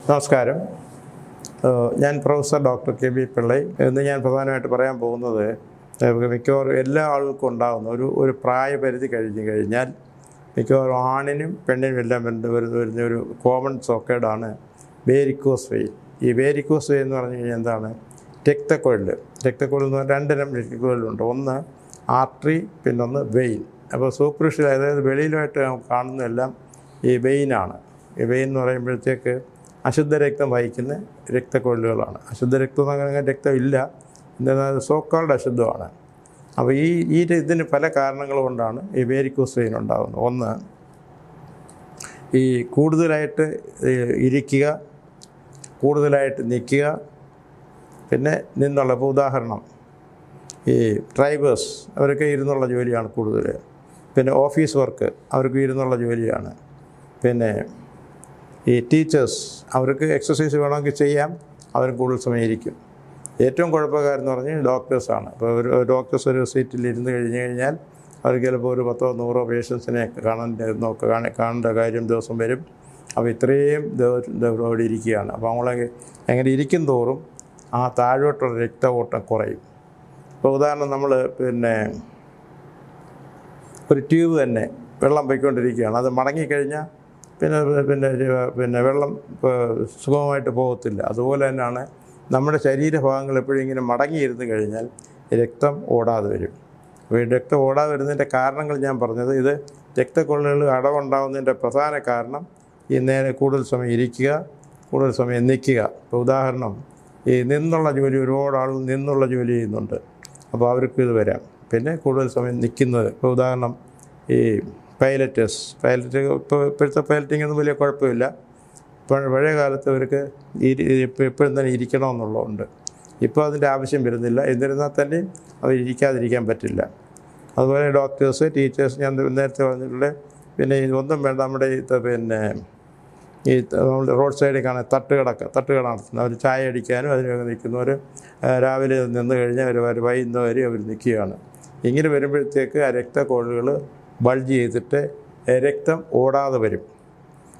നമസ്കാരം. ഞാൻ professor doctor K B Pillai. ഇന്ന് ഞാൻ പ്രധാനമായിട്ട് പറയാൻ പോകുന്നത് മിക്കവാറും എല്ലാ ആളുകൾക്കും ഉണ്ടാകുന്ന ഒരു പ്രായപരിധി കഴിഞ്ഞാൽ മിക്കവാറും ആണിനും പെണ്ണിനും എല്ലാം വരുന്ന ഒരു കോമൺ സോക്കേടാണ് വേരിക്കോസ് വെയിൻ. ഈ വേരിക്കോസ് വെയിൻ എന്ന് പറഞ്ഞു കഴിഞ്ഞാൽ എന്താണ്? രക്തക്കുഴൽ എന്ന് പറഞ്ഞാൽ രണ്ടിനം രക്തക്കുഴലുണ്ട്. ഒന്ന് ആർട്ടറി, പിന്നൊന്ന് വെയിൻ. അപ്പോൾ സൂപ്പർഫിഷ്യൽ, അതായത് വെളിയിലായിട്ട് കാണുന്നതെല്ലാം ഈ വെയിനാണ്. ഈ വെയിൻ എന്ന് പറയുമ്പോഴത്തേക്ക് അശുദ്ധ രക്തം വഹിക്കുന്ന രക്തക്കുഴലുകളാണ്. അശുദ്ധ രക്തം എന്ന് പറഞ്ഞാൽ രക്തം ഇല്ല, എന്നാൽ സോക്കാൾഡ് അശുദ്ധമാണ്. അപ്പോൾ ഇതിന് പല കാരണങ്ങൾ കൊണ്ടാണ് ഈ വേരിക്കോസ് വെയിൻ ഉണ്ടാകുന്നത്. ഒന്ന്, ഈ കൂടുതലായിട്ട് ഇരിക്കുക, കൂടുതലായിട്ട് നിൽക്കുക, പിന്നെ നിന്നുള്ള. ഇപ്പോൾ ഉദാഹരണം, ഈ ഡ്രൈവേഴ്സ്, അവർക്ക് ഇരുന്നുള്ള ജോലിയാണ് കൂടുതൽ. പിന്നെ ഓഫീസ് വർക്ക്, അവർക്ക് ഇരുന്നുള്ള ജോലിയാണ്. പിന്നെ ഈ ടീച്ചേഴ്സ്, അവർക്ക് എക്സസൈസ് വേണമെങ്കിൽ ചെയ്യാം, അവർ കൂടുതൽ സമയം ഇരിക്കും. ഏറ്റവും കുഴപ്പക്കാരെന്ന് പറഞ്ഞാൽ ഡോക്ടേഴ്സാണ്. ഇപ്പോൾ ഒരു ഡോക്ടേഴ്സ് ഒരു സീറ്റിൽ ഇരുന്ന് കഴിഞ്ഞാൽ അവർക്ക് ചിലപ്പോൾ ഒരു 10-100 പേഷ്യൻസിനെ കാണേണ്ട കാര്യം ദിവസം വരും. അപ്പോൾ ഇത്രയും അവിടെ ഇരിക്കുകയാണ്. അപ്പോൾ നമ്മളെ എങ്ങനെ ഇരിക്കും തോറും ആ താഴോട്ടുള്ള രക്തഓട്ടം കുറയും. ഇപ്പോൾ ഉദാഹരണം, നമ്മൾ ഒരു ട്യൂബ് തന്നെ വെള്ളം പോയിക്കൊണ്ടിരിക്കുകയാണ്. അത് മടങ്ങിക്കഴിഞ്ഞാൽ പിന്നെ വെള്ളം സുഗമമായിട്ട് പോകത്തില്ല. അതുപോലെ തന്നെയാണ് നമ്മുടെ ശരീരഭാഗങ്ങൾ എപ്പോഴും ഇങ്ങനെ മടങ്ങിയിരുന്ന് കഴിഞ്ഞാൽ രക്തം ഓടാതെ വരും. അപ്പോൾ ഈ രക്തം ഓടാതെ വരുന്നതിൻ്റെ കാരണങ്ങൾ ഞാൻ പറഞ്ഞത്, ഇത് രക്തക്കൊഴലുകൾ അടവുണ്ടാകുന്നതിൻ്റെ പ്രധാന കാരണം ഈ നേരെ കൂടുതൽ സമയം ഇരിക്കുക, കൂടുതൽ സമയം നിൽക്കുക. ഇപ്പോൾ ഉദാഹരണം, ഈ നിന്നുള്ള ജോലി, ഒരുപാട് ആളുകൾ നിന്നുള്ള ജോലി ചെയ്യുന്നുണ്ട്. അപ്പോൾ അവർക്ക് ഇത് വരാം. പിന്നെ കൂടുതൽ സമയം നിൽക്കുന്നത്, ഇപ്പോൾ ഉദാഹരണം ഈ പൈലറ്റ് ഇപ്പോഴത്തെ പൈലറ്റിംഗ് ഒന്നും വലിയ കുഴപ്പമില്ല. പഴയ കാലത്ത് അവർക്ക് എപ്പോഴും തന്നെ ഇരിക്കണമെന്നുള്ളതുണ്ട്. ഇപ്പോൾ അതിൻ്റെ ആവശ്യം വരുന്നില്ല. എന്നിരുന്നാൽ തന്നെ അവർ ഇരിക്കാതിരിക്കാൻ പറ്റില്ല. അതുപോലെ ഡോക്ടേഴ്സ്, ടീച്ചേഴ്സ്, ഞാൻ നേരത്തെ പറഞ്ഞിട്ടുള്ള, പിന്നെ ഇതൊന്നും വേണ്ട, നമ്മുടെ ഈ നമ്മൾ റോഡ് സൈഡിൽ കാണാൻ തട്ടുകട നടത്തുന്ന അവർ ചായ അടിക്കാനും അതിനൊക്കെ നിൽക്കുന്നവർ രാവിലെ നിന്ന് കഴിഞ്ഞാൽ അവർ വൈകുന്നേരം വരെ അവർ നിൽക്കുകയാണ്. ഇങ്ങനെ വരുമ്പോഴത്തേക്ക് ആ രക്തക്കുഴലുകൾ ബൾജ് ചെയ്തിട്ട് രക്തം ഓടാതെ വരും.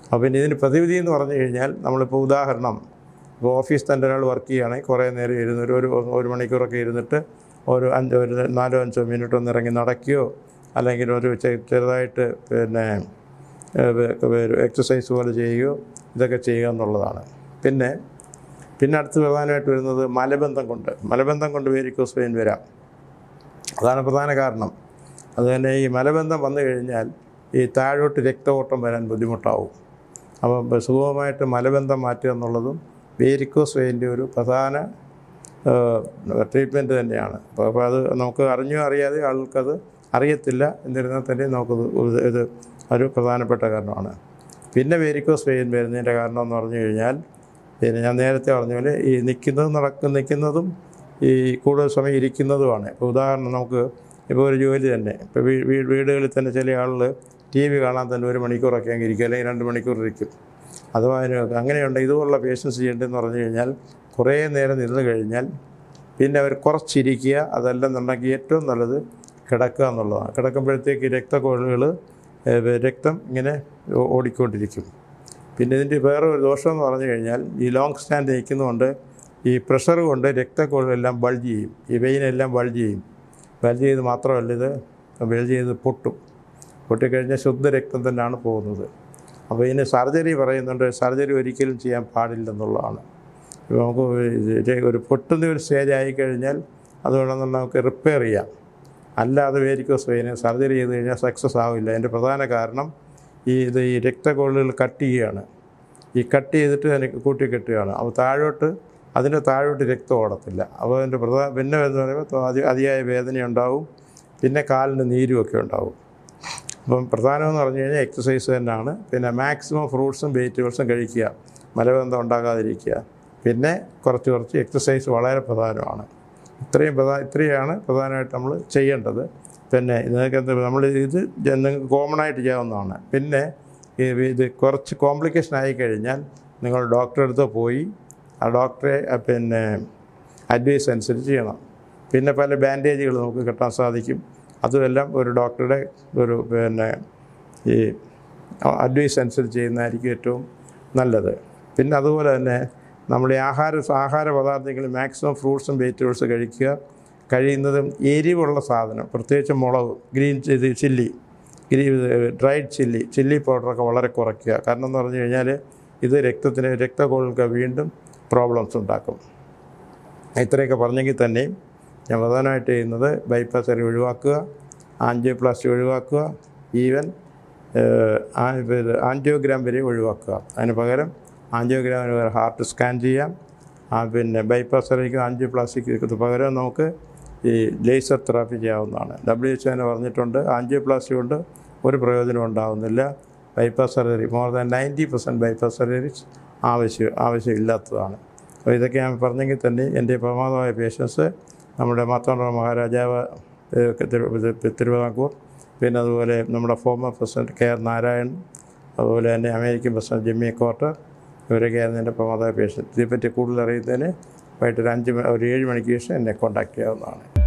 അപ്പോൾ പിന്നെ ഇതിന് പ്രതിവിധി എന്ന് പറഞ്ഞു കഴിഞ്ഞാൽ, നമ്മളിപ്പോൾ ഉദാഹരണം, ഇപ്പോൾ ഓഫീസ് തന്നെ ഒരാൾ വർക്ക് ചെയ്യുകയാണെങ്കിൽ കുറേ നേരം ഇരുന്നൊരു 1 മണിക്കൂറൊക്കെ ഇരുന്നിട്ട് ഒരു 4-5 മിനിറ്റ് ഒന്ന് ഇറങ്ങി നടക്കുകയോ, അല്ലെങ്കിൽ ഒരു ചെറുതായിട്ട് എക്സസൈസ് പോലെ ചെയ്യുകയോ, ഇതൊക്കെ ചെയ്യുക എന്നുള്ളതാണ്. പിന്നെ അടുത്ത് പ്രധാനമായിട്ട് വരുന്നത് മലബന്ധം കൊണ്ട് വേരിക്കോസ് വെയിൻ വരാം. അതാണ് പ്രധാന കാരണം. അതുതന്നെ ഈ മലബന്ധം വന്നു കഴിഞ്ഞാൽ ഈ താഴോട്ട് രക്തഓട്ടം വരാൻ ബുദ്ധിമുട്ടാവും. അപ്പോൾ സുഗമമായിട്ട് മലബന്ധം മാറ്റുക എന്നുള്ളതും വേരിക്കോസ് വെയിൻ്റെ ഒരു പ്രധാന ട്രീറ്റ്മെൻറ്റ് തന്നെയാണ്. അപ്പോൾ അത് നമുക്ക് അറിയാതെ ആൾക്കത് അറിയത്തില്ല. എന്നിരുന്നാൽ തന്നെ ഇത് ഒരു പ്രധാനപ്പെട്ട കാരണമാണ്. പിന്നെ വേരിക്കോസ് വെയിൻ വരുന്നതിൻ്റെ കാരണം എന്ന് പറഞ്ഞു കഴിഞ്ഞാൽ, പിന്നെ ഞാൻ നേരത്തെ പറഞ്ഞ പോലെ ഈ നിൽക്കുന്നതും ഈ കൂടുതൽ സമയം ഇരിക്കുന്നതുമാണ്. ഇപ്പോൾ ഉദാഹരണം, നമുക്ക് ഇപ്പോൾ ഒരു ജോലി തന്നെ, ഇപ്പോൾ വീടുകളിൽ തന്നെ ചില ആളുകൾ TV കാണാൻ തന്നെ 1 മണിക്കൂറൊക്കെ അങ്ങ് ഇരിക്കും, അല്ലെങ്കിൽ 2 മണിക്കൂർ ഇരിക്കും. അഥവാ അങ്ങനെയുണ്ട്. ഇതുപോലുള്ള പേഷ്യൻസ് ചെയ്യേണ്ടതെന്ന് പറഞ്ഞു കഴിഞ്ഞാൽ, കുറേ നേരം നിന്ന് കഴിഞ്ഞാൽ പിന്നെ അവർ കുറച്ചിരിക്കുക. അതല്ലെന്നുണ്ടെങ്കിൽ ഏറ്റവും നല്ലത് കിടക്കുക എന്നുള്ളതാണ്. കിടക്കുമ്പോഴത്തേക്ക് രക്തക്കുഴലുകൾ രക്തം ഇങ്ങനെ ഓടിക്കൊണ്ടിരിക്കും. പിന്നെ ഇതിൻ്റെ വേറെ ഒരു ദോഷം എന്ന് പറഞ്ഞു കഴിഞ്ഞാൽ, ഈ ലോങ് സ്റ്റാൻഡ് നിൽക്കുന്നതുകൊണ്ട് ഈ പ്രഷർ കൊണ്ട് രക്തക്കുഴലെല്ലാം ബൾജ് ചെയ്യും. ഈ വെയിനെല്ലാം ബൾജ് ചെയ്ത് മാത്രമല്ല, ഇത് ബൾജ് ചെയ്ത് പൊട്ടിക്കഴിഞ്ഞാൽ ശുദ്ധരക്തം തന്നെയാണ് പോകുന്നത്. അപ്പോൾ ഇതിന് സർജറി പറയുന്നുണ്ട്. സർജറി ഒരിക്കലും ചെയ്യാൻ പാടില്ലെന്നുള്ളതാണ്. ഇപ്പോൾ നമുക്ക് ഒരു പൊട്ടുന്ന ഒരു സ്റ്റേജ് ആയിക്കഴിഞ്ഞാൽ അത് വേണമെന്നുണ്ടെങ്കിൽ നമുക്ക് റിപ്പയർ ചെയ്യാം. അല്ലാതെ വേരിക്കോസ് വെയിന് സർജറി ചെയ്ത് കഴിഞ്ഞാൽ സക്സസ് ആവില്ല. അതിൻ്റെ പ്രധാന കാരണം ഈ രക്തക്കുഴലുകൾ കട്ട് ചെയ്യുകയാണ്. ഈ കട്ട് ചെയ്തിട്ട് അതിനെ കൂട്ടിക്കെട്ടുകയാണ്. അപ്പോൾ അതിൻ്റെ താഴോട്ട് രക്തം ഓടത്തില്ല. അപ്പോൾ അതിൻ്റെ പിന്നെ എന്ന് പറയുമ്പോൾ അതിയായ വേദനയുണ്ടാവും. പിന്നെ കാലിന് നീരുമൊക്കെ ഉണ്ടാവും. അപ്പം പ്രധാനമെന്ന് പറഞ്ഞു കഴിഞ്ഞാൽ എക്സസൈസ് തന്നെയാണ്. പിന്നെ മാക്സിമം ഫ്രൂട്ട്സും വെജിറ്റബിൾസും കഴിക്കുക, മലബന്ധം ഉണ്ടാകാതിരിക്കുക. പിന്നെ കുറച്ച് എക്സസൈസ് വളരെ പ്രധാനമാണ്. ഇത്രയാണ് പ്രധാനമായിട്ട് നമ്മൾ ചെയ്യേണ്ടത്. പിന്നെ നിങ്ങൾക്ക് കോമണായിട്ട് ചെയ്യാവുന്നതാണ്. പിന്നെ ഇത് കുറച്ച് കോംപ്ലിക്കേഷൻ ആയിക്കഴിഞ്ഞാൽ നിങ്ങൾ ഡോക്ടറെ അടുത്ത് പോയി ആ ഡോക്ടറെ അഡ്വൈസ് അനുസരിച്ച് ചെയ്യണം. പിന്നെ പല ബാൻഡേജുകൾ നമുക്ക് കിട്ടാൻ സാധിക്കും. അതുമെല്ലാം ഒരു ഡോക്ടറുടെ ഈ അഡ്വൈസ് അനുസരിച്ച് ചെയ്യുന്നതായിരിക്കും ഏറ്റവും നല്ലത്. പിന്നെ അതുപോലെ തന്നെ നമ്മൾ ഈ ആഹാര പദാർത്ഥങ്ങൾ മാക്സിമം ഫ്രൂട്ട്സും വെജിറ്റബിൾസും കഴിക്കുക. കഴിയുന്നതും എരിവുള്ള സാധനം, പ്രത്യേകിച്ച് മുളക്, ചില്ലി, ഡ്രൈഡ് ചില്ലി പൗഡറൊക്കെ വളരെ കുറയ്ക്കുക. കാരണം എന്ന് പറഞ്ഞു കഴിഞ്ഞാൽ ഇത് രക്തക്കൊഴലുകൾക്ക് വീണ്ടും പ്രോബ്ലംസ് ഉണ്ടാക്കും. ഇത്രയൊക്കെ പറഞ്ഞെങ്കിൽ തന്നെയും ഞാൻ പ്രധാനമായിട്ട് ചെയ്യുന്നത് ബൈപ്പാസ് സർജറി ഒഴിവാക്കുക, ആൻജിയോപ്ലാസ്റ്റി ഒഴിവാക്കുക, ഈവൻ ആൻജിയോഗ്രാം വരെ ഒഴിവാക്കുക. അതിന് പകരം ആൻജിയോഗ്രാമിന് പകരം ഹാർട്ട് സ്കാൻ ചെയ്യാം. പിന്നെ ബൈപ്പാസ് സർജറിക്കും ആൻജിയോപ്ലാസ്റ്റിക്ക് പകരം നമുക്ക് ഈ ലേസർ തെറാപ്പി ചെയ്യാവുന്നതാണ്. WHO തന്നെ പറഞ്ഞിട്ടുണ്ട്, ആൻജിയോപ്ലാസ്റ്റി കൊണ്ട് ഒരു പ്രയോജനം ഉണ്ടാകുന്നില്ല. Bypass surgery more than 90% bypass surgeries ആവശ്യമില്ലാത്തതാണ്. അപ്പോൾ ഇതൊക്കെ ഞാൻ പറഞ്ഞെങ്കിൽ തന്നെ എൻ്റെ പ്രമാദമായ പേഷ്യൻസ് നമ്മുടെ മാർത്താണ്ഡവർമ്മ മഹാരാജാവ് തിരുവിതാംകൂർ, പിന്നെ അതുപോലെ നമ്മുടെ ഫോമർ പ്രസിഡന്റ് KR നാരായൺ, അതുപോലെ തന്നെ അമേരിക്കൻ പ്രസിഡന്റ് ജിമ്മി കോർട്ടർ, ഇവരൊക്കെയായിരുന്നു എൻ്റെ പ്രമാദമായ പേഷ്യൻസ്. ഇതിനെപ്പറ്റി കൂടുതൽ അറിയുന്നതിന് വൈകിട്ട് ഒരു 7 മണിക്ക് ശേഷം എന്നെ കോൺടാക്റ്റ് ചെയ്യാവുന്നതാണ്.